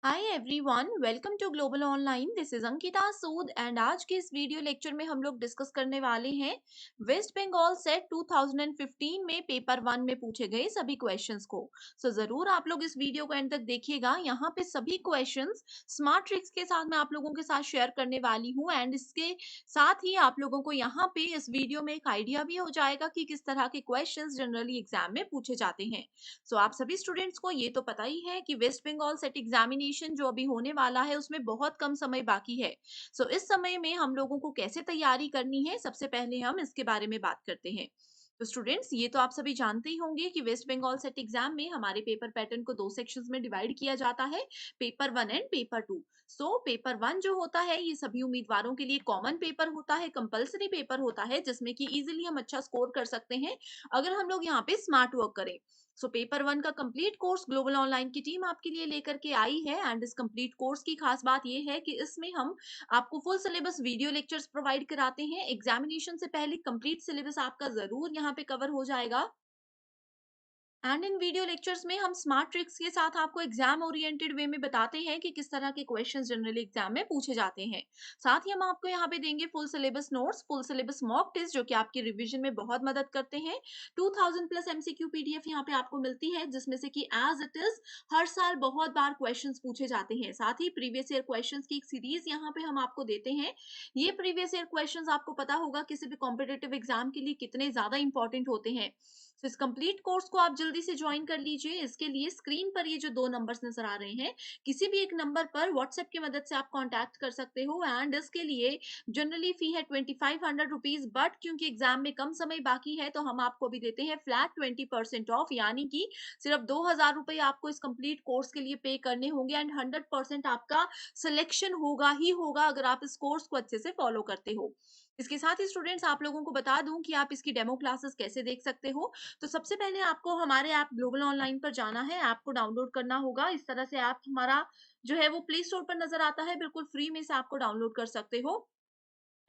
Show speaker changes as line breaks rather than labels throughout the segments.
Hi everyone, welcome to global online. This is Ankita Sood and आज के इस वीडियो लेक्चर में हम लोग डिस्कस करने वाले हैं वेस्ट बंगाल सेट 2015 में पेपर 1 में पूछे गए सभी क्वेश्चंस को। जरूर आप लोग इस वीडियो को एंड तक देखिएगा। यहाँ पे सभी क्वेश्चंस स्मार्ट ट्रिक्स के साथ मैं आप लोगों के साथ शेयर करने वाली हूँ एंड इसके साथ ही आप लोगों को यहाँ पे इस वीडियो में एक आइडिया भी हो जाएगा कि किस तरह के क्वेश्चन जनरली एग्जाम में पूछे जाते हैं। आप सभी स्टूडेंट्स को ये तो पता ही है कि वेस्ट बंगाल सेट एग्जामिनेशन जो अभी होने वाला है उसमें बहुत कम समय बाकी है। इस समय में हम लोगों को कैसे तैयारी करनी है, सबसे पहले हम इसके बारे में बात करते हैं। तो स्टूडेंट्स, ये तो आप सभी जानते ही होंगे कि वेस्ट बंगाल सेट एग्जाम में हमारे पेपर पैटर्न को दो सेक्शंस में डिवाइड किया जाता है, पेपर 1 एंड पेपर 2। पेपर 1 जो होता है ये सभी उम्मीदवारों के लिए कॉमन पेपर होता है, कंपलसरी पेपर होता है, जिसमें कि इजीली हम अच्छा स्कोर कर सकते हैं अगर हम लोग यहाँ पे स्मार्ट वर्क करें। पेपर 1 का कंप्लीट कोर्स ग्लोबल ऑनलाइन की टीम आपके लिए लेकर के आई है एंड इस कंप्लीट कोर्स की खास बात ये है कि इसमें हम आपको full syllabus video lectures provide कराते हैं। एग्जामिनेशन से पहले कंप्लीट सिलेबस आपका जरूर यहाँ पे कवर हो जाएगा एंड इन वीडियो लेक्चर्स में हम स्मार्ट ट्रिक्स के साथ आपको एग्जाम ओरिएंटेड वे में बताते हैं कि किस तरह के क्वेश्चंस जनरली एग्जाम में पूछे जाते हैं। साथ ही हम आपको यहाँ पे देंगे full syllabus notes, full syllabus mock test जो कि आपकी रिवीजन में बहुत मदद करते हैं। 2000 प्लस एमसीक्यू पीडीएफ यहाँ पे आपको मिलती है, जिसमें से कि एज इट इज हर साल बहुत बार क्वेश्चन पूछे जाते हैं। साथ ही प्रीवियस ईयर क्वेश्चन की एक सीरीज यहाँ पे हम आपको देते हैं। ये प्रीवियस ईयर क्वेश्चन आपको पता होगा किसी भी कॉम्पिटेटिव एग्जाम के लिए कितने ज्यादा इंपॉर्टेंट होते हैं। इस कंप्लीट कोर्स को आप जल्दी से ज्वाइन कर लीजिए। इसके लिए स्क्रीन पर ये जो दो नंबर्स नजर आ रहे हैं, किसी भी एक नंबर पर व्हाट्सएप की मदद से आप कांटेक्ट कर सकते हो एंड इसके लिए जनरली फी है 2500 रुपीज, बट क्योंकि एग्जाम में कम समय बाकी है तो हम आपको भी देते हैं फ्लैट 20% ऑफ, यानी कि सिर्फ 2000 रुपये आपको इस कंप्लीट कोर्स के लिए पे करने होंगे एंड 100% आपका सिलेक्शन होगा ही होगा अगर आप इस कोर्स को अच्छे से फॉलो करते हो। इसके साथ ही स्टूडेंट्स, आप लोगों को बता दूं कि आप इसकी डेमो क्लासेस कैसे देख सकते हो। तो सबसे पहले आपको हमारे ऐप ग्लोबल ऑनलाइन पर जाना है, ऐप को डाउनलोड करना होगा। इस तरह से ऐप हमारा जो है वो प्ले स्टोर पर नजर आता है, बिल्कुल फ्री में से आपको डाउनलोड कर सकते हो।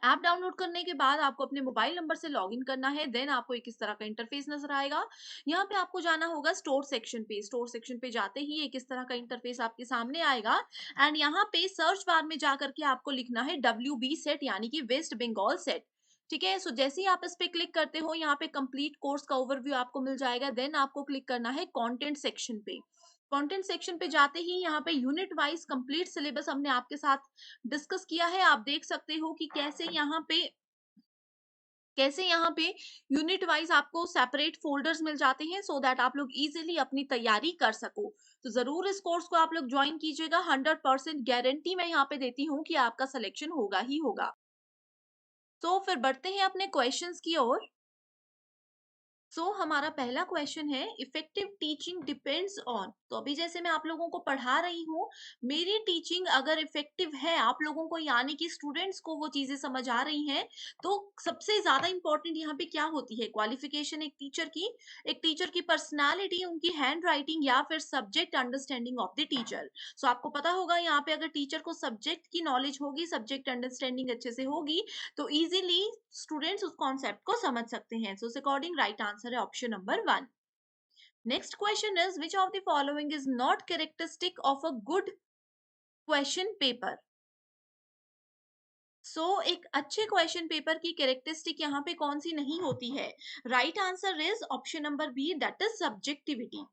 ऐप डाउनलोड करने के बाद आपको अपने मोबाइल नंबर से लॉगिन करना है, देन आपको एक इस तरह का इंटरफेस नजर आएगा। यहाँ पे आपको जाना होगा स्टोर सेक्शन पे। स्टोर सेक्शन पे जाते ही एक इस तरह का इंटरफेस आपके सामने आएगा एंड यहाँ पे सर्च बार में जाकर के आपको लिखना है WB सेट, यानी कि वेस्ट बंगाल सेट। ठीक है, जैसे ही आप इस पे क्लिक करते हो यहाँ पे कंप्लीट कोर्स का ओवरव्यू आपको मिल जाएगा। देन आपको क्लिक करना है कंटेंट सेक्शन पे। कंटेंट सेक्शन पे जाते ही यहाँ पे यूनिट वाइज कंप्लीट सिलेबस हमने आपके साथ डिस्कस किया है। आप देख सकते हो कि कैसे यहाँ पे यूनिट वाइज आपको सेपरेट फोल्डर्स मिल जाते हैं सो दैट आप लोग इजीली अपनी तैयारी कर सको। तो जरूर इस कोर्स को आप लोग ज्वाइन कीजिएगा। 100% गारंटी मैं यहाँ पे देती हूँ कि आपका सिलेक्शन होगा ही होगा। फिर बढ़ते हैं अपने क्वेश्चंस की ओर। हमारा पहला क्वेश्चन है, इफेक्टिव टीचिंग डिपेंड्स ऑन। तो अभी जैसे मैं आप लोगों को पढ़ा रही हूँ, मेरी टीचिंग अगर इफेक्टिव है आप लोगों को, यानी कि स्टूडेंट्स को वो चीजें समझ आ रही हैं, तो सबसे ज्यादा इंपॉर्टेंट यहाँ पे क्या होती है? क्वालिफिकेशन एक टीचर की पर्सनालिटी, उनकी हैंड राइटिंग या फिर subject understanding of the teacher. आपको पता होगा यहाँ पे अगर टीचर को सब्जेक्ट की नॉलेज होगी, सब्जेक्ट अंडरस्टैंडिंग अच्छे से होगी, तो इजीली स्टूडेंट्स उस कॉन्सेप्ट को समझ सकते हैं। इस अकॉर्डिंग राइट आंसर है option number 1। Next question is, which of the following is not characteristic of a good question paper. एक अच्छे क्वेश्चन पेपर की कैरेक्टरिस्टिक यहाँ पे कौन सी नहीं होती है? Right answer is option number B, that is subjectivity.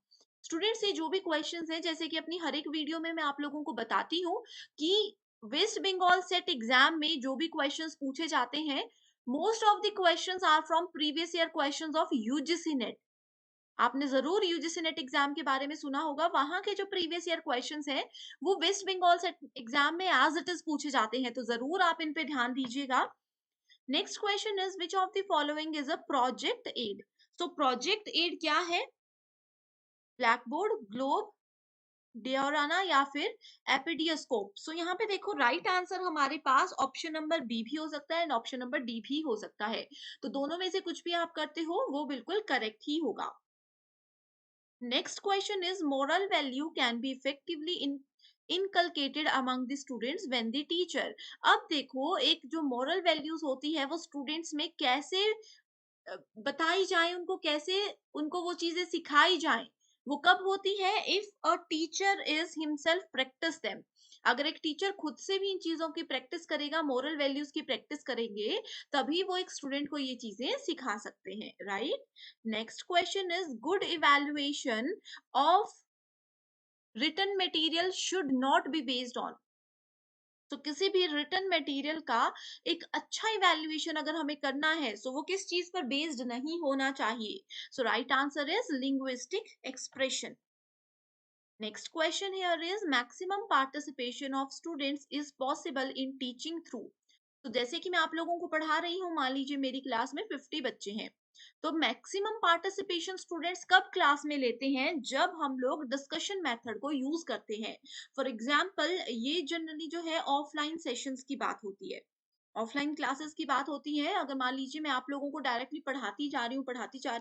Students, ये जो भी क्वेश्चंस हैं, जैसे कि अपनी हर एक वीडियो में मैं आप लोगों को बताती हूँ कि वेस्ट बंगाल सेट एग्जाम में जो भी क्वेश्चंस पूछे जाते हैं, most of the questions are from previous year questions of UGC NET. आपने जरूर यूजीसी नेट एग्जाम के बारे में सुना होगा। वहां के जो प्रीवियस ईयर क्वेश्चंस हैं वो वेस्ट बंगाल सेट एग्जाम में एज इट इज पूछे जाते हैं, तो जरूर आप इन पे ध्यान दीजिएगा। Next question is, which of the following is a project aid. Project aid क्या है? ब्लैक बोर्ड, ग्लोब, डियोराना या फिर एपिडियोस्कोप। यहाँ पे देखो, राइट आंसर हमारे पास ऑप्शन नंबर बी भी हो सकता है एंड ऑप्शन नंबर डी भी हो सकता है। तो दोनों में से कुछ भी आप करते हो वो बिल्कुल करेक्ट ही होगा। Next question is, moral value can be effectively inculcated among the students when the teacher। अब देखो, एक जो moral values होती है वो स्टूडेंट्स में कैसे बताई जाए, उनको कैसे, उनको वो चीजें सिखाई जाए। वो कब होती है? If a teacher is himself practice them. अगर एक टीचर खुद से भी इन चीजों की प्रैक्टिस करेगा, मोरल वैल्यूज की प्रैक्टिस करेंगे, तभी वो एक स्टूडेंट को ये चीजें सिखा सकते हैं, right? Next question is good evaluation of written material should not be based on. तो किसी भी रिटन मटेरियल का एक अच्छा इवैल्यूएशन अगर हमें करना है, सो वो किस चीज पर बेस्ड नहीं होना चाहिए? So right answer is linguistic expression. Next question here is maximum participation of students is possible in teaching through। तो जैसे कि मैं आप लोगों को पढ़ा रही हूँ, मान लीजिए मेरी क्लास में 50 बच्चे हैं, तो मैक्सिमम पार्टिसिपेशन स्टूडेंट्स कब क्लास में लेते हैं? जब हम लोग डिस्कशन मेथड को यूज करते हैं। फॉर एग्जाम्पल, ये जनरली जो है ऑफलाइन सेशंस की बात होती है, ऑफलाइन क्लासेस की बात होती है। अगर मान लीजिए मैं आप लोगों को डायरेक्टली पढ़ाती जा रही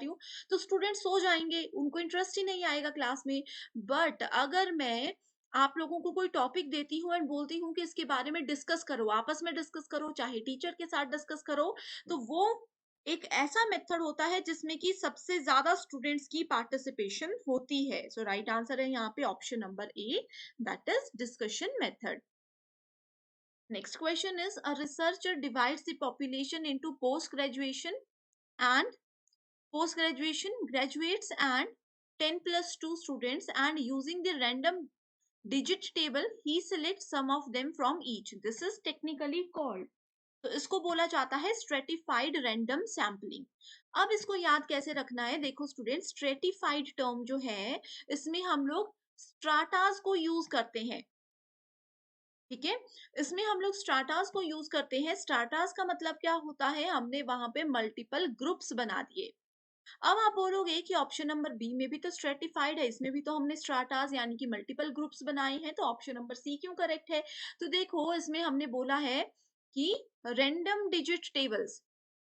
हूँ, तो स्टूडेंट सो जाएंगे, उनको इंटरेस्ट ही नहीं आएगा क्लास में। बट अगर मैं आप लोगों को कोई टॉपिक देती हूँ एंड बोलती हूँ कि इसके बारे में डिस्कस करो, आपस में डिस्कस करो, चाहे टीचर के साथ डिस्कस करो, तो वो एक ऐसा मेथड होता है जिसमें कि सबसे ज्यादा स्टूडेंट्स की पार्टिसिपेशन होती है। सो राइट आंसर है यहाँ पे option number A, that is discussion method. Next question is a researcher divides the population into and graduates and 10 plus 2 students, and using the random digit table he selects some of them from each. This is technically called, तो इसको बोला जाता है stratified random sampling. अब इसको याद कैसे रखना है? देखो स्टूडेंट, स्ट्रेटिफाइड टर्म जो है, इसमें हम लोग स्ट्राटास को यूज करते हैं, ठीक है? इसमें हम लोग स्ट्राटास को यूज करते हैं। स्ट्राटास का मतलब क्या होता है? हमने वहां पे मल्टीपल ग्रुप्स बना दिए। अब आप बोलोगे कि ऑप्शन नंबर बी में भी तो स्ट्रेटिफाइड है, इसमें भी तो हमने स्ट्राटास यानी कि मल्टीपल ग्रुप्स बनाए हैं, तो ऑप्शन नंबर सी क्यों करेक्ट है? तो देखो, इसमें हमने बोला है कि रैंडम डिजिट टेबल्स,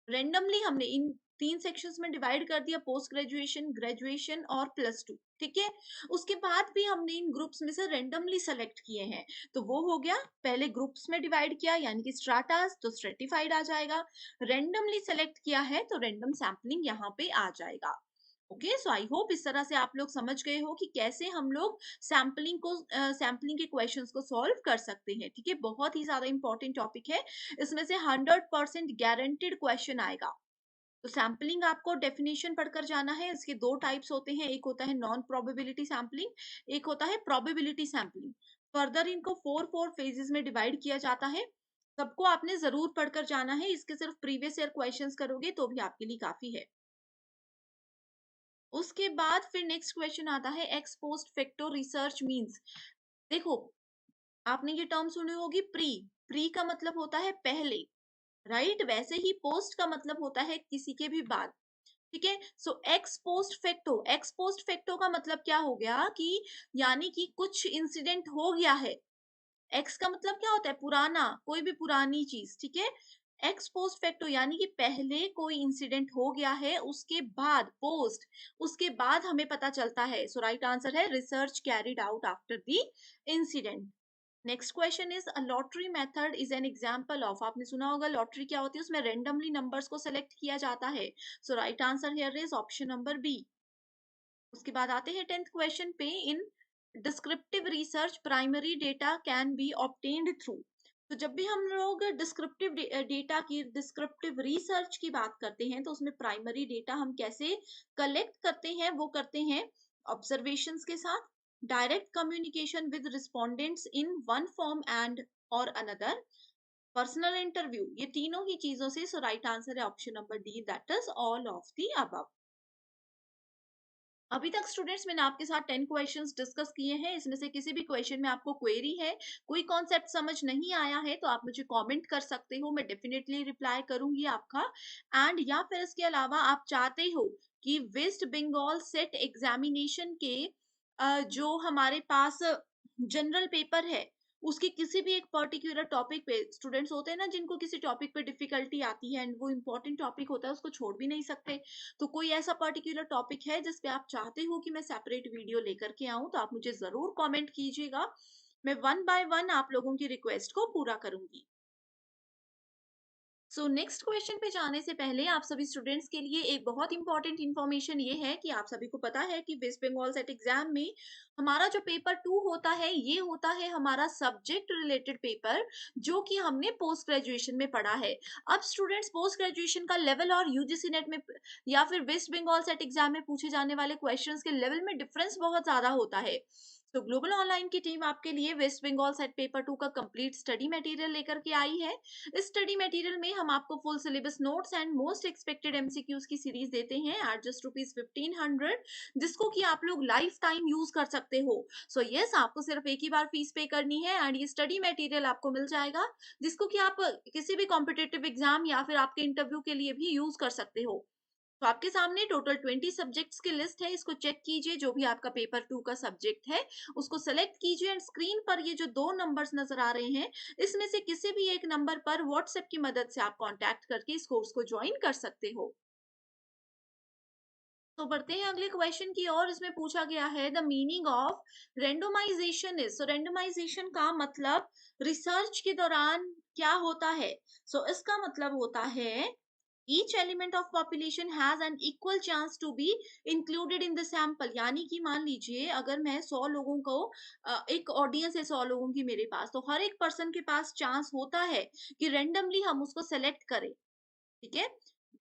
रेंडमली हमने इन 3 सेक्शंस में डिवाइड कर दिया, पोस्ट ग्रेजुएशन, ग्रेजुएशन और प्लस 2, ठीक है? उसके बाद भी हमने इन ग्रुप्स में से रेंडमली सेलेक्ट किए हैं, तो वो हो गया, पहले ग्रुप्स में डिवाइड किया यानी कि स्ट्राटास, तो स्ट्रेटिफाइड आ जाएगा। रेंडमली सेलेक्ट किया है तो रेंडम सैम्पलिंग यहाँ पे आ जाएगा। ओके, सो आई होप इस तरह से आप लोग समझ गए हो कि कैसे हम लोग सैम्पलिंग के क्वेश्चंस को सॉल्व कर सकते हैं, ठीक है? बहुत ही ज्यादा इंपॉर्टेंट टॉपिक है, इसमें से 100% गारंटेड क्वेश्चन आएगा। तो सैम्पलिंग आपको डेफिनेशन पढ़कर जाना है। इसके 2 टाइप्स होते हैं, एक होता है नॉन प्रोबेबिलिटी सैम्पलिंग, एक होता है प्रोबेबिलिटी सैम्पलिंग। फर्दर इनको 4 फेजेस में डिवाइड किया जाता है। सबको आपने जरूर पढ़कर जाना है, इसके सिर्फ प्रीवियस ईयर क्वेश्चंस करोगे तो भी आपके लिए काफी है। उसके बाद फिर नेक्स्ट क्वेश्चन आता है x post facto research means. देखो, आपने ये टर्म सुनी होगी, प्री। प्री का मतलब होता है पहले, राइट? वैसे ही पोस्ट का मतलब होता है किसी के भी बाद, ठीक है? So ex post facto, ex post facto का मतलब क्या हो गया कि यानी कि कुछ इंसिडेंट हो गया है। एक्स का मतलब क्या होता है? पुराना, कोई भी पुरानी चीज, ठीक है? एक्स पोस्ट फैक्टो यानी कि पहले कोई इंसिडेंट हो गया है, उसके बाद पोस्ट, उसके बाद हमें पता चलता है। सो राइट आंसर है research carried out after the incident. Next question is a lottery method is an example of. आपने सुना होगा लॉटरी क्या होती है, उसमें रेंडमली नंबर्स को सेलेक्ट किया जाता है। So right answer here is option number B. उसके बाद आते हैं 10th क्वेश्चन पे। In descriptive research primary data can be obtained through. तो जब भी हम लोग डिस्क्रिप्टिव डेटा की, डिस्क्रिप्टिव रिसर्च की बात करते हैं, तो उसमें प्राइमरी डेटा हम कैसे कलेक्ट करते हैं? वो करते हैं ऑब्जर्वेशंस के साथ, direct communication with respondents in one form and और अनदर, पर्सनल इंटरव्यू, ये तीनों ही चीजों से। सो राइट आंसर है option number D, that is all of the above. अभी तक स्टूडेंट्स मैंने आपके साथ 10 क्वेश्चंस डिस्कस किए हैं। इसमें से किसी भी क्वेश्चन में आपको क्वेरी है, कोई कॉन्सेप्ट समझ नहीं आया है, तो आप मुझे कमेंट कर सकते हो, मैं डेफिनेटली रिप्लाई करूंगी आपका। एंड या फिर इसके अलावा आप चाहते हो कि वेस्ट बंगाल सेट एग्जामिनेशन के जो हमारे पास जनरल पेपर है, उसके किसी भी एक पर्टिकुलर टॉपिक पे, स्टूडेंट्स होते हैं ना जिनको किसी टॉपिक पे डिफिकल्टी आती है एंड वो इंपॉर्टेंट टॉपिक होता है, उसको छोड़ भी नहीं सकते, तो कोई ऐसा पर्टिकुलर टॉपिक है जिस पे आप चाहते हो कि मैं सेपरेट वीडियो लेकर के आऊं, तो आप मुझे जरूर कमेंट कीजिएगा। मैं 1 बाय 1 आप लोगों की रिक्वेस्ट को पूरा करूंगी। सो नेक्स्ट क्वेश्चन पे जाने से पहले आप सभी स्टूडेंट्स के लिए एक बहुत इंपॉर्टेंट इन्फॉर्मेशन ये है कि आप सभी को पता है कि वेस्ट बंगाल सेट एग्जाम में हमारा जो पेपर 2 होता है ये होता है हमारा सब्जेक्ट रिलेटेड पेपर, जो कि हमने पोस्ट ग्रेजुएशन में पढ़ा है। अब स्टूडेंट्स पोस्ट ग्रेजुएशन का लेवल और यूजीसी नेट में या फिर वेस्ट बंगाल सेट एग्जाम में पूछे जाने वाले क्वेश्चंस के लेवल में डिफरेंस बहुत ज्यादा होता है। तो ग्लोबल ऑनलाइन की टीम आपके लिए वेस्ट बंगाल सेट पेपर 2 का कंप्लीट स्टडी मटेरियल लेकर के आई है। इस स्टडी मटेरियल में हम आपको full syllabus notes and most expected MCQs की सीरीज देते हैं एट जस्ट ₹1500, जिसको कि आप लोग लाइफ टाइम यूज कर सकते हो। सो यस, आपको सिर्फ एक ही बार फीस पे करनी है एंड ये स्टडी मटेरियल आपको मिल जाएगा, जिसको कि आप किसी भी कॉम्पिटेटिव एग्जाम या फिर आपके इंटरव्यू के लिए भी यूज कर सकते हो। तो आपके सामने टोटल 20 सब्जेक्ट्स की लिस्ट है, इसको चेक कीजिए। जो भी आपका पेपर 2 का सब्जेक्ट है उसको सेलेक्ट कीजिए एंड स्क्रीन पर ये जो 2 नंबर्स नजर आ रहे हैं, इसमें से किसी भी एक नंबर पर व्हाट्सएप की मदद से आप कांटेक्ट करके इस कोर्स को ज्वाइन कर सकते हो। तो बढ़ते हैं अगले क्वेश्चन की ओर। इसमें पूछा गया है the meaning of randomisation is. So randomisation का मतलब रिसर्च के दौरान क्या होता है। सो इसका मतलब होता है each element of population has an equal chance to be included in the sample। यानी कि मान लीजिए अगर मैं 100 लोगों को एक ऑडियंस है 100 लोगों की मेरे पास, तो हर एक पर्सन के पास चांस होता है कि रेंडमली हम उसको सेलेक्ट करें। ठीक है।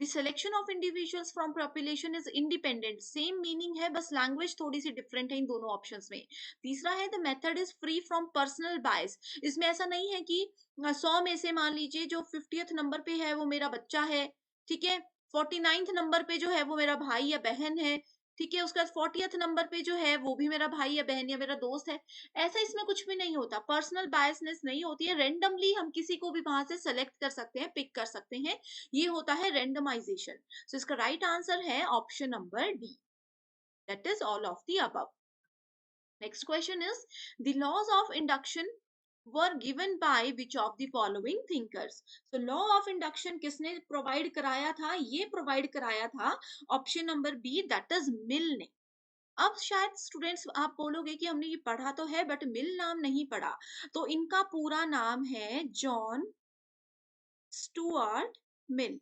The selection of individuals from population is independent। Same meaning है, बस लैंग्वेज थोड़ी सी डिफरेंट है इन दोनों ऑप्शंस में। तीसरा है the method is free from personal bias. इसमें ऐसा नहीं है कि 100 में से मान लीजिए जो 50th नंबर पे है वो मेरा बच्चा है, ठीक है, 49th नंबर पे जो है वो मेरा भाई या बहन है, ठीक है, उसके बाद 40th नंबर पे जो है वो भी मेरा भाई या बहन या मेरा दोस्त है। ऐसा इसमें कुछ भी नहीं होता, पर्सनल बायसनेस नहीं होती है। रेंडमली हम किसी को भी वहां से सेलेक्ट कर सकते हैं, पिक कर सकते हैं। ये होता है रेंडमाइजेशन। सो इसका राइट आंसर है option number D, that is all of the above. Next question is the laws of induction were given by which of the following thinkers। so law of induction किसने provide कराया था, ये provide कराया था option number B, that is Mill ने। अब शायद students आप बोलोगे कि हमने ये पढ़ा तो है बट मिल नाम नहीं पढ़ा। तो इनका पूरा नाम है जॉन स्टुअर्ट मिल।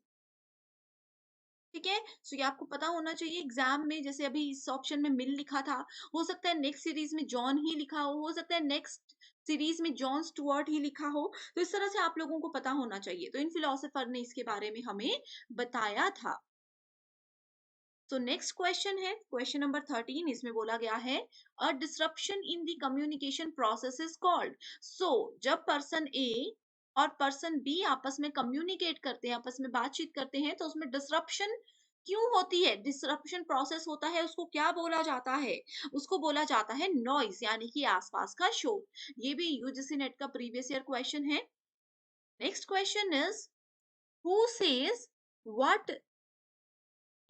ठीक है। सो ये आपको पता होना चाहिए एग्जाम में, जैसे अभी इस ऑप्शन में मिल लिखा था, हो सकता है नेक्स्ट सीरीज में जॉन ही लिखा हो सकता है नेक्स्ट सीरीज में जॉन स्टुअर्ट ही लिखा हो। तो इस तरह से आप लोगों को पता होना चाहिए, तो इन फिलोसोफर ने इसके बारे में हमें बताया था। तो नेक्स्ट क्वेश्चन है क्वेश्चन नंबर 13। इसमें बोला गया है a disruption in the communication process is called. So जब पर्सन ए और पर्सन बी आपस में कम्युनिकेट करते हैं, आपस में बातचीत करते हैं, तो उसमें डिसरप्शन क्यों होती है, डिसरप्शन प्रोसेस होता है, उसको क्या बोला जाता है, उसको बोला जाता है नॉइस, यानी कि आसपास का शोर। ये भी यूजीसी नेट का प्रीवियस ईयर क्वेश्चन है। Next question is who says what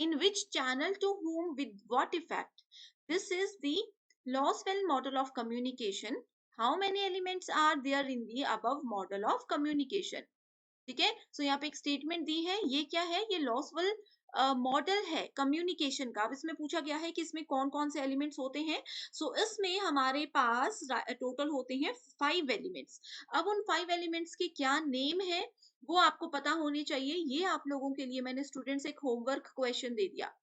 in which channel to whom with what effect। This is the Loswell model of communication। How many elements are there in the above model of communication। ठीक है। सो यहाँ पे एक statement दी है, ये क्या है, ये लॉसवेल मॉडल है कम्युनिकेशन का। अब इसमें पूछा गया है कि इसमें कौन कौन से एलिमेंट्स होते हैं। सो इसमें हमारे पास टोटल होते हैं 5 एलिमेंट्स। अब उन 5 एलिमेंट्स के क्या नेम है वो आपको पता होनी चाहिए। ये आप लोगों के लिए मैंने स्टूडेंट्स एक होमवर्क क्वेश्चन दे दिया।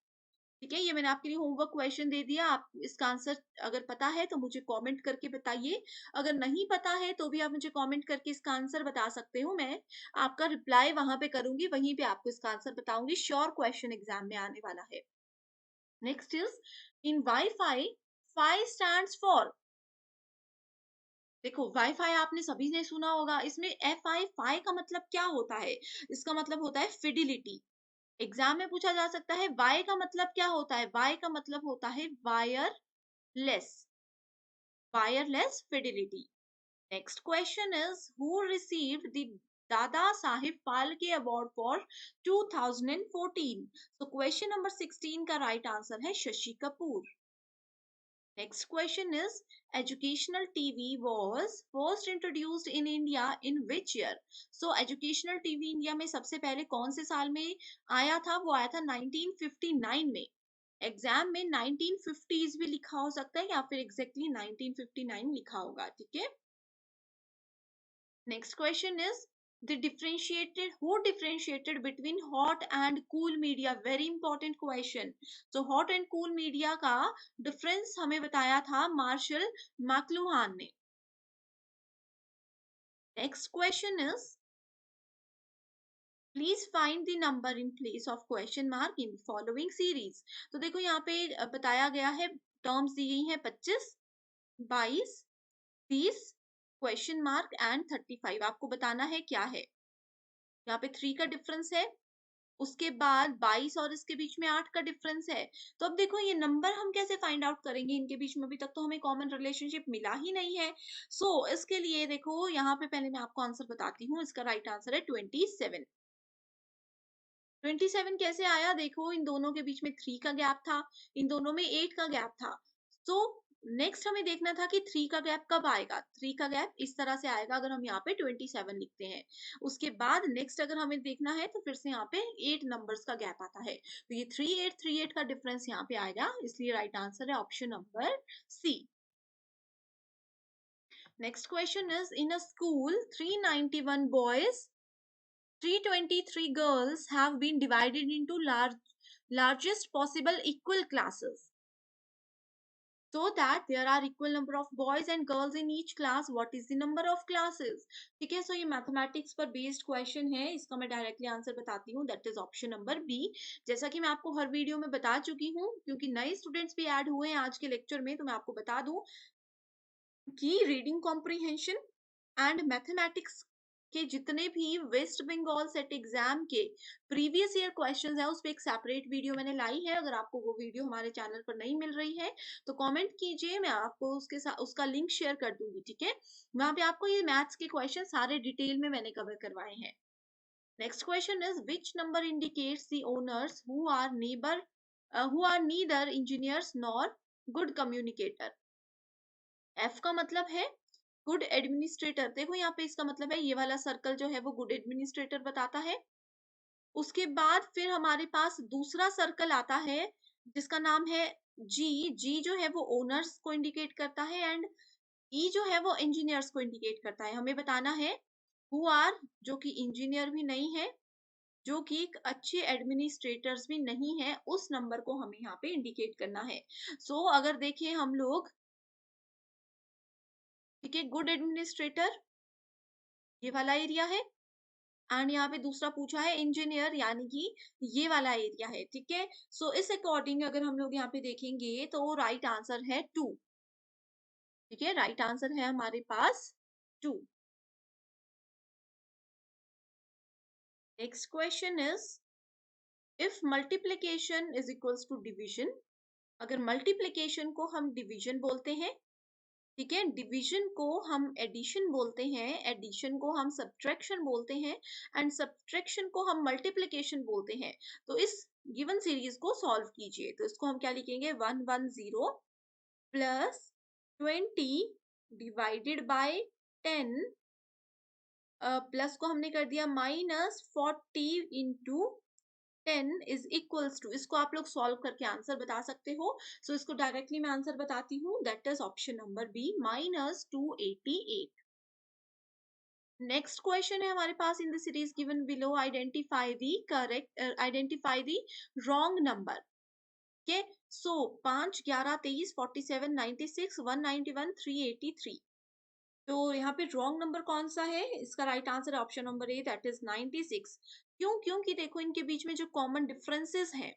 ठीक है, ये मैंने आपके लिए होमवर्क क्वेश्चन दे दिया। आप इसका आंसर अगर पता है तो मुझे कमेंट करके बताइए, अगर नहीं पता है तो भी आप मुझे कमेंट करके इसका आंसर बता सकते हो। मैं आपका रिप्लाई वहां पे करूंगी, वहीं पे आपको इसका आंसर बताऊंगी। श्योर क्वेश्चन एग्जाम में आने वाला है। Next is in wifi, fi stands for. देखो वाईफाई आपने सभी ने सुना होगा, इसमें एफ आई फाई का मतलब क्या होता है, इसका मतलब होता है फिडिलिटी। एग्जाम में पूछा जा सकता है वाई का मतलब क्या होता है, वाई का मतलब होता है wireless, wireless fidelity. Next question is who received the दादा साहिब फाल्के अवार्ड फॉर 2014। तो क्वेश्चन नंबर 16 का राइट आंसर है Shashi Kapoor. Next question is educational TV was first introduced in India in which year। So educational TV India में सबसे पहले कौन से साल में आया था, वो आया था 1959 में। एग्जाम में 1950s भी लिखा हो सकता है या फिर एग्जैक्टली 1959 लिखा होगा। ठीक है। Next question is who differentiated between hot and cool media? Very important question. So hot and cool media का डिफरेंस हमें बताया था मार्शल मैक्लुहान ने. Next question is, please find the number in place of question mark in following series. तो देखो यहाँ पे बताया गया है, टर्म्स दी गई हैं 25, 22, 30, क्वेश्चन मार्क एंड 35. आपको बताना है क्या है. यहाँ पे 3 का डिफरेंस है, उसके बाद 22 और इसके बीच में 8 का डिफरेंस है. तो अब देखो ये नंबर हम कैसे फाइंड आउट करेंगे इनके बीच में. अभी तक तो हमें कॉमन रिलेशनशिप मिला ही नहीं है. इसके लिए देखो यहाँ पे पहले मैं आपको आंसर बताती हूँ. इसका राइट आंसर है 27. 27 कैसे आया? देखो इन दोनों के बीच में 3 का गैप था, इन दोनों में 8 का गैप था. तो नेक्स्ट हमें देखना था कि 3 का गैप कब आएगा. 3 का गैप इस तरह से आएगा अगर हम यहाँ पे 27 लिखते हैं. उसके बाद नेक्स्ट अगर हमें देखना है तो फिर से यहाँ पे 8 नंबर्स का गैप आता है. तो ये 3838 का डिफरेंस यहाँ पे आएगा, इसलिए राइट आंसर है option number C. Next question is, in a school 391 boys 323 girls have been divided into largest possible equal classes so that there are equal number of boys and girls in each class. What is the number of classes? ठीक है, सो ये mathematics पर based question है. इसका मैं directly answer बताती हूँ, that is option number B. जैसा कि मैं आपको हर वीडियो में बता चुकी हूँ, क्योंकि नए स्टूडेंट्स भी ऐड हुए हैं आज के लेक्चर में, तो मैं आपको बता दूं कि रीडिंग कॉम्प्रीहेंशन एंड मैथमेटिक्स के जितने भी वेस्ट बंगाल सेट एग्जाम के प्रीवियस ईयर क्वेश्चंस है उस पर एक सेपरेट वीडियो मैंने लाई है. अगर आपको वो वीडियो हमारे चैनल पर नहीं मिल रही है तो कमेंट कीजिए, मैं आपको उसके साथ उसका लिंक शेयर कर दूंगी. ठीक है, वहां पे आपको ये मैथ्स के क्वेश्चन सारे डिटेल में मैंने कवर करवाए हैं. Next question is, which number indicates the owners who are neither engineers nor good communicator. F का मतलब है गुड एडमिनिस्ट्रेटर. देखो यहाँ पे इसका मतलब है ये वाला सर्कल जो है वो गुड एडमिनिस्ट्रेटर बताता है. उसके बाद फिर हमारे पास दूसरा सर्कल आता है जिसका नाम है जी. जी जो है वो ओनर्स को इंडिकेट करता है एंड ई जो है वो इंजीनियर्स को इंडिकेट करता है. हमें बताना है हु आर, जो कि इंजीनियर भी नहीं है, जो कि एक अच्छे एडमिनिस्ट्रेटर्स भी नहीं है, उस नंबर को हमें यहाँ पे इंडिकेट करना है. अगर देखें हम लोग, ठीक है, गुड एडमिनिस्ट्रेटर ये वाला एरिया है एंड यहाँ पे दूसरा पूछा है इंजीनियर, यानी कि ये वाला एरिया है. ठीक है, इस अकॉर्डिंग अगर हम लोग यहाँ पे देखेंगे तो राइट आंसर है 2. ठीक है, राइट आंसर है हमारे पास 2. Next question is, if multiplication is equals to division. अगर मल्टीप्लीकेशन को हम डिवीजन बोलते हैं, ठीक है, डिवीजन को हम एडिशन बोलते हैं, एडिशन को हम सब्ट्रैक्शन बोलते हैं एंड सब्ट्रैक्शन को हम मल्टीप्लिकेशन बोलते हैं. तो इस गिवन सीरीज को सॉल्व कीजिए. तो इसको हम क्या लिखेंगे, 110 प्लस 20 डिवाइडेड बाय 10 प्लस को हमने कर दिया minus 40 into 10 is equals to. इसको आप लोग सॉल्व करके आंसर बता सकते हो. इसको डायरेक्टली मैं आंसर बताती हूँ, that is option number B, minus 288. Next question है हमारे पास, in the series given below identify the wrong number. ठीक है, 5, 11, 23, 47, 96, 191, 383. तो यहाँ पे रॉन्ग नंबर कौन सा है? इसका राइट आंसर है option number A, that is 96. क्यों? क्योंकि देखो इनके बीच में जो कॉमन डिफरेंसेस हैं,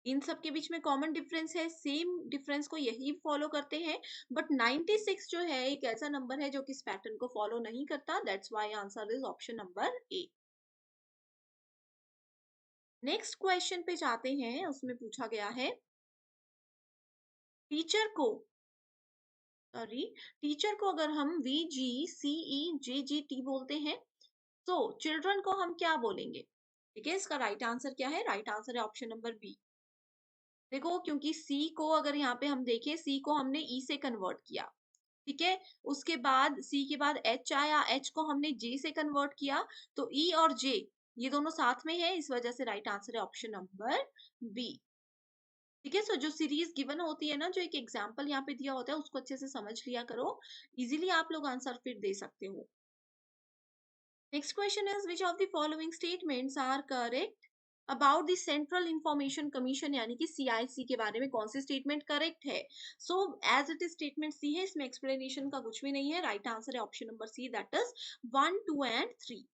इन सब के बीच में कॉमन डिफरेंस है, सेम डिफरेंस को यही फॉलो करते हैं. बट 96 जो है एक ऐसा नंबर है जो कि इस पैटर्न को फॉलो नहीं करता. That's why answer is option number A. Next question पे जाते हैं. उसमें पूछा गया है, टीचर को टीचर को अगर हम VGCEJGT बोलते हैं तो चिल्ड्रन को हम क्या बोलेंगे? ठीक है, इसका राइट आंसर क्या है? राइट आंसर है ऑप्शन नंबर बी. देखो क्योंकि सी को अगर यहाँ पे हम देखें, सी को हमने ई से कन्वर्ट किया. ठीक है, उसके बाद सी के बाद एच आया, एच को हमने जे से कन्वर्ट किया, तो ई और जे ये दोनों साथ में है, इस वजह से राइट आंसर है ऑप्शन नंबर बी. ठीक है, जो सीरीज गिवन होती है ना, जो एक एग्जाम्पल यहाँ पे दिया होता है, उसको अच्छे से समझ लिया करो, इजीली आप लोग आंसर फिर दे सकते हो. Next question is which of the following statements are correct about the Central Information Commission यानी कि CIC के बारे में कौन सी स्टेटमेंट करेक्ट है? So as it is statement C है, इसमें एक्सप्लेनेशन का कुछ भी नहीं है. राइट आंसर है option number C, that is 1, 2 and 3.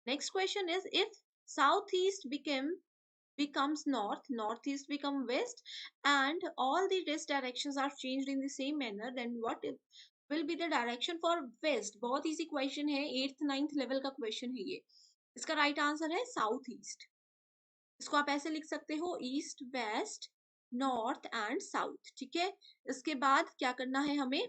Next question is if southeast becomes north, northeast become west, and all the rest directions are changed in the same manner, then what will be the direction for west? बहुत easy question है, 8th 9th level का question है ये. इसका right answer है south east. इसको आप ऐसे लिख सकते हो east, west, north and south. ठीक है, इसके बाद क्या करना है हमें?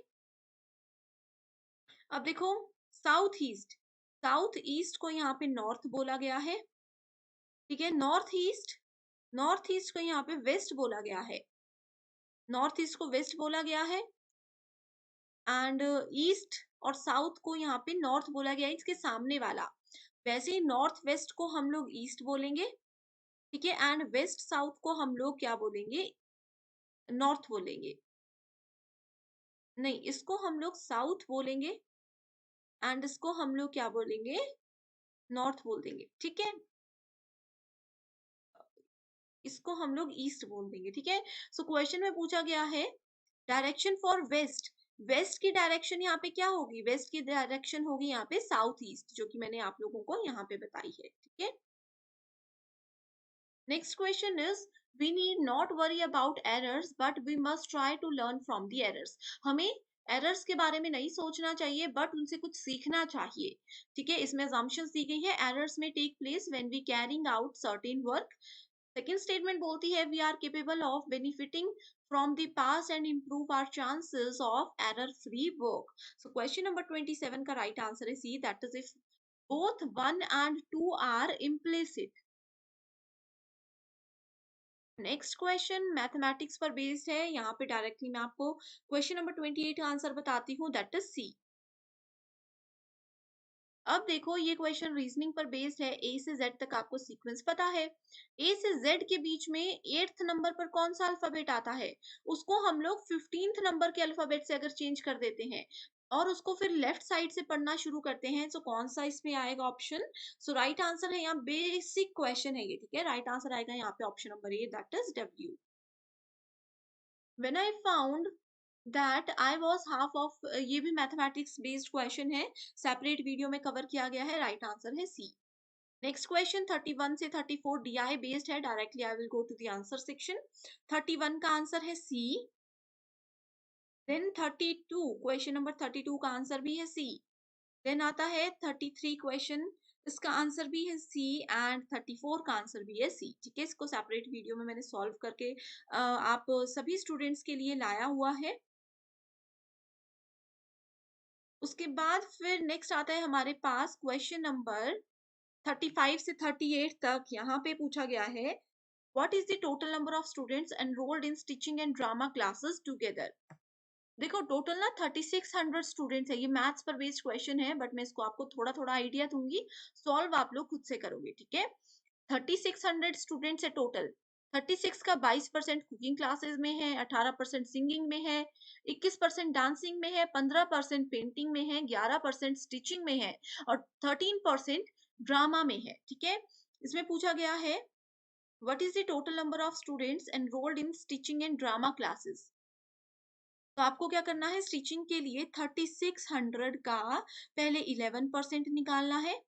अब देखो साउथ ईस्ट को यहाँ पे नॉर्थ बोला गया है. ठीक है, नॉर्थ ईस्ट को यहाँ पे वेस्ट बोला गया है. नॉर्थ ईस्ट को वेस्ट बोला गया है एंड ईस्ट और साउथ को यहाँ पे नॉर्थ बोला गया है, इसके सामने वाला. वैसे ही नॉर्थ वेस्ट को हम लोग ईस्ट बोलेंगे. ठीक है, एंड वेस्ट साउथ को हम लोग क्या बोलेंगे? नॉर्थ बोलेंगे. नहीं, इसको हम लोग साउथ बोलेंगे एंड इसको हम लोग क्या बोलेंगे? नॉर्थ बोल देंगे. ठीक है, इसको हम लोग ईस्ट बोल देंगे. ठीक है, सो क्वेश्चन में पूछा गया है डायरेक्शन फॉर वेस्ट. वेस्ट की डायरेक्शन यहाँ पे क्या होगी? वेस्ट की डायरेक्शन होगी यहाँ पे साउथ ईस्ट, जो कि मैंने आप लोगों को यहाँ पे बताई है. ठीक है, next question is we need not worry about errors but we must try to learn from the errors. हमें एरर्स के बारे में नहीं सोचना चाहिए बट उनसे कुछ सीखना चाहिए. ठीक है, इसमें assumptions दी गई है. एरर्स में take place when we carrying out certain work. Second statement बोलती है we are capable of benefiting from the past and improve our chances of error free work. So question number 27 का right answer है C, that is if both 1 and 2 are implicit. Next question mathematics पर based है. यहाँ पे directly मैं आपको question number 28 का answer बताती हूँ, दैट इज सी. अब देखो ये क्वेश्चन रीजनिंग पर बेस्ड है. ए से जेड तक आपको सीक्वेंस पता है. ए से जेड के बीच में 8th नंबर पर कौन सा अल्फाबेट आता है? उसको हम लोग 15th नंबर के अल्फाबेट से अगर चेंज कर देते हैं और उसको फिर लेफ्ट साइड से पढ़ना शुरू करते हैं, तो कौन सा इसमें आएगा ऑप्शन? सो राइट आंसर है, यहाँ बेसिक क्वेश्चन है ये. ठीक है, राइट आंसर आएगा यहाँ पे option number A, that is W. When I found that I was half of ये भी मैथमेटिक्स बेस्ड क्वेश्चन है, सेपरेट वीडियो में कवर किया गया है. राइट आंसर है सी. नेक्स्ट क्वेश्चन 31 से 34 डीआई बेस्ड है. Directly I will go to the answer section. 31 का आंसर है सी. देन 32, क्वेश्चन नंबर 32 का आंसर भी है सी. देन आता है 33 क्वेश्चन, इसका आंसर भी है सी एंड 34 का आंसर भी है सी. ठीक है, इसको सेपरेट वीडियो में मैंने सॉल्व करके आप सभी स्टूडेंट्स के लिए लाया हुआ है. उसके बाद फिर नेक्स्ट आता है हमारे पास क्वेश्चन नंबर 35 से 38 तक. यहाँ पे पूछा गया है what is the total number of students enrolled in stitching and drama classes together. देखो टोटल ना 3600 स्टूडेंट्स है. ये मैथ्स पर बेस्ड क्वेश्चन है बट मैं इसको आपको थोड़ा थोड़ा आइडिया दूंगी, सॉल्व आप लोग खुद से करोगे. ठीक है, 3600 स्टूडेंट्स है टोटल. 36 का 22% कुकिंग क्लासेस में है, 18% सिंगिंग में है, 21% डांसिंग में है, 15% पेंटिंग में है, 11% स्टिचिंग में है और 13% ड्रामा में है. ठीक है, इसमें पूछा गया है what is the total number of students enrolled in stitching and drama classes. तो आपको क्या करना है? स्टिचिंग के लिए 3600 का पहले 11% निकालना है.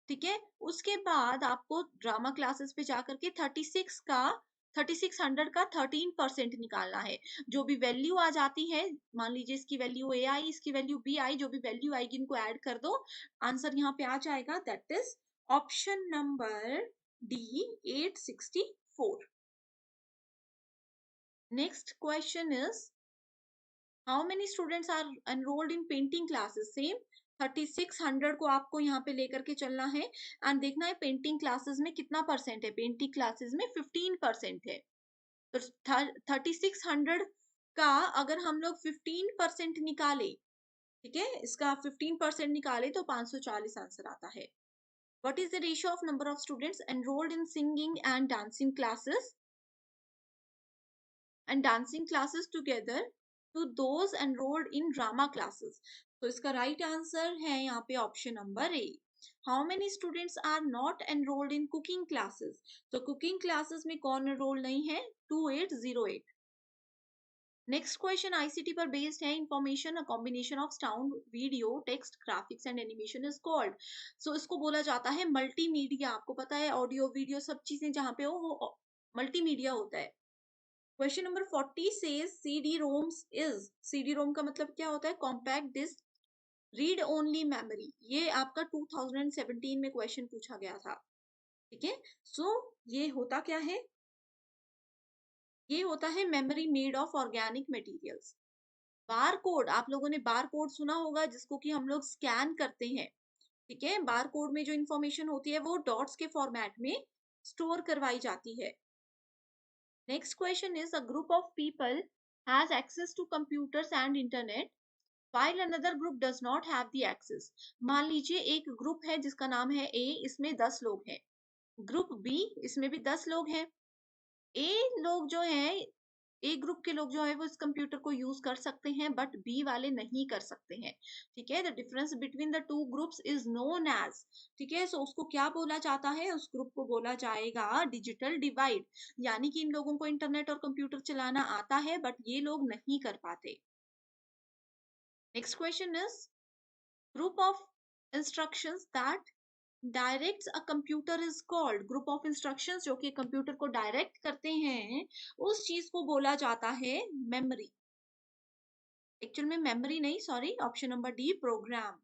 ठीक है, उसके बाद आपको ड्रामा क्लासेस पे जाकर के 3600 का 13% निकालना है. जो भी वैल्यू आ जाती है, मान लीजिए इसकी वैल्यू ए आई, इसकी वैल्यू बी आई, जो भी वैल्यू आएगी इनको ऐड कर दो, आंसर यहाँ पे आ जाएगा, that is option number D 864. Next question is how many students are enrolled in painting classes. Same 3600 को आपको यहाँ पे लेकर के चलना है एंड देखना है पेंटिंग क्लासेस में कितना परसेंट है. पेंटिंग क्लासेस में 15% है. तो 3600 का अगर हम लोग 15% निकाले, ठीक है, इसका 15% निकाले तो 540 आंसर आता है. What is the ratio of number of students enrolled in singing and dancing classes together to those enrolled in drama classes. तो इसका राइट आंसर है यहाँ पे option number A. How many students are not enrolled in cooking classes? तो cooking classes में कौन enrol नहीं है? 2808। नेक्स्ट क्वेश्चन आईसीटी पर बेस्ड है। Information a combination of sound, video, text, graphics and animation is called. So इसको बोला जाता है मल्टीमीडिया। आपको पता है ऑडियो वीडियो सब चीजें जहाँ पे हो वो मल्टीमीडिया होता है। Question number 40 says CD ROMs is. CD ROM का मतलब क्या होता है? Compact disc read only memory. ये आपका 2017 में क्वेश्चन पूछा गया था। ठीक है, सो ये होता क्या है? ये होता है memory made of organic materials. Bar code, आप लोगों ने बार कोड सुना होगा जिसको कि हम लोग स्कैन करते हैं। ठीक है, बार कोड में जो इंफॉर्मेशन होती है वो डॉट्स के फॉर्मेट में स्टोर करवाई जाती है। Next question is a group of people has access to computers and internet while another group does not have the access। मान लीजिए एक ग्रुप है जिसका नाम है ए, इसमें 10 लोग हैं। ग्रुप बी, इसमें भी 10 लोग हैं। ए लोग जो हैं, ए ग्रुप के लोग जो है वो इस कंप्यूटर को यूज कर सकते हैं बट बी वाले नहीं कर सकते हैं। ठीक है, the difference between the two groups is known as. ठीक है, सो उसको क्या बोला जाता है? उस ग्रुप को बोला जाएगा डिजिटल डिवाइड। यानी कि इन लोगों को इंटरनेट और कंप्यूटर चलाना आता है बट ये लोग नहीं कर पाते। Next question is group of instructions that directs a computer is called। group of instructions जो कि कंप्यूटर को डायरेक्ट करते हैं उस चीज को बोला जाता है मेमोरी। एक्चुअल में मेमोरी नहीं, sorry, option number D program.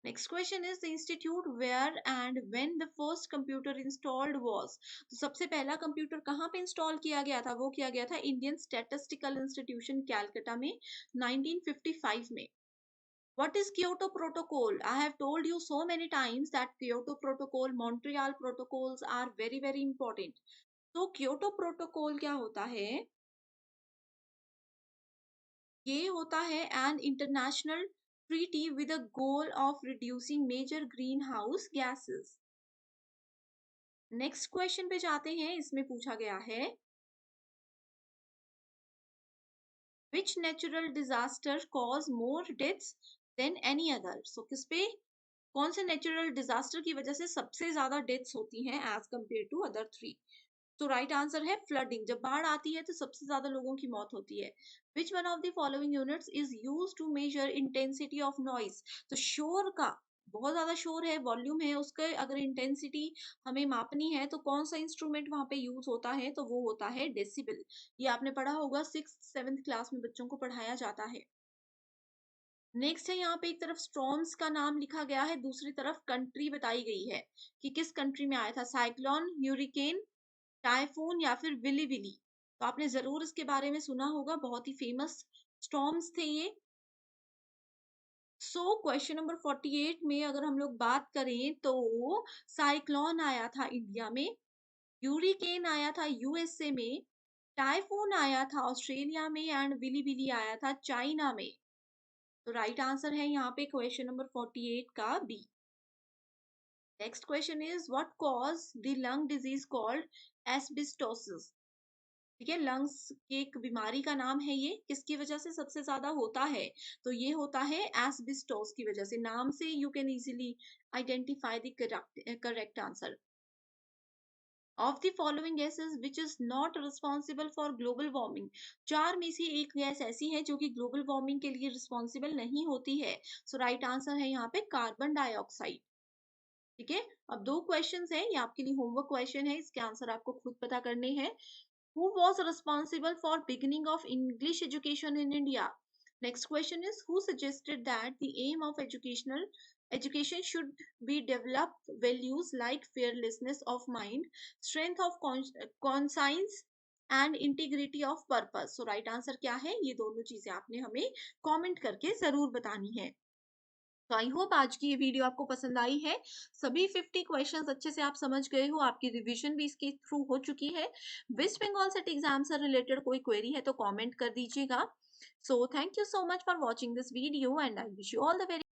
Next question is the institute where and when the first computer installed was. तो सबसे पहला कंप्यूटर कहाँ पे इंस्टॉल किया गया था? वो किया गया था इंडियन स्टैटिस्टिकल इंस्टीट्यूशन कैलकाटा में 1955 में। What is Kyoto Protocol? I have told you so many times that Kyoto Protocol, Montreal protocols are very very important. तो Kyoto Protocol क्या होता है? ये होता है an international treaty with a goal of reducing major greenhouse gases। Next question पे जाते हैं। इसमें पूछा गया है which natural disaster cause more deaths than any other। so किस पे, कौन से नेचुरल डिजास्टर की वजह से सबसे ज्यादा डेथ्स होती हैं as compare to other three? तो राइट आंसर है फ्लडिंग। जब बाढ़ आती है तो सबसे ज्यादा लोगों की मौत होती है। Which one of the following units is use to measure intensity of noise. तो शोर का, बहुत ज्यादा शोर है, वॉल्यूम है, उसके अगर इंटेंसिटी हमें मापनी है तो कौन सा इंस्ट्रूमेंट वहां पे यूज होता है? तो वो होता है डेसिबल। ये आपने पढ़ा होगा, 6th 7th क्लास में बच्चों को पढ़ाया जाता है। नेक्स्ट है, यहाँ पे एक तरफ स्टॉर्म्स का नाम लिखा गया है, दूसरी तरफ कंट्री बताई गई है कि किस कंट्री में आया था। साइक्लोन, ह्यूरिकेन, टाइफून या फिर विली विली। तो आपने जरूर इसके बारे में सुना होगा, बहुत ही फेमस स्टॉर्म्स थे ये। सो क्वेश्चन नंबर 48 में अगर हम लोग बात करें तो साइक्लोन आया था इंडिया में, ह्यूरिकेन आया था यूएसए में, टाइफून आया था ऑस्ट्रेलिया में एंड विली विली आया था चाइना में। तो राइट आंसर है यहाँ पे क्वेश्चन नंबर 48 का B. Next question is what cause the lung disease called asbestosis. ठीक है, लंग्स की एक बीमारी का नाम है ये, किसकी वजह से सबसे ज्यादा होता है? तो ये होता है एस्बिस्टोस की वजह से। नाम से you can easily identify the correct answer. Of the following gases which is not responsible for global warming. चार में से एक गैस ऐसी है जो कि ग्लोबल वार्मिंग के लिए रिस्पॉन्सिबल नहीं होती है। सो राइट आंसर है यहाँ पे कार्बन डाइऑक्साइड। ठीक है, अब दो क्वेश्चंस है, ये आपके लिए होमवर्क क्वेश्चन है, इसके आंसर आपको खुद पता करने हैं। Who was responsible for beginning of English education in India? Next question is who suggested that the aim of education should be develop values like fearlessness of mind, strength of conscience and integrity of purpose। So right answer क्या है? ये दोनों चीजें आपने हमें comment करके जरूर बतानी है। तो आई होप आज की ये वीडियो आपको पसंद आई है। सभी 50 क्वेश्चंस अच्छे से आप समझ गए हो, आपकी रिवीजन भी इसके थ्रू हो चुकी है। वेस्ट बंगाल सेट एग्जाम से रिलेटेड कोई क्वेरी है तो कमेंट कर दीजिएगा। So thank you so much for watching this video and I wish you all the very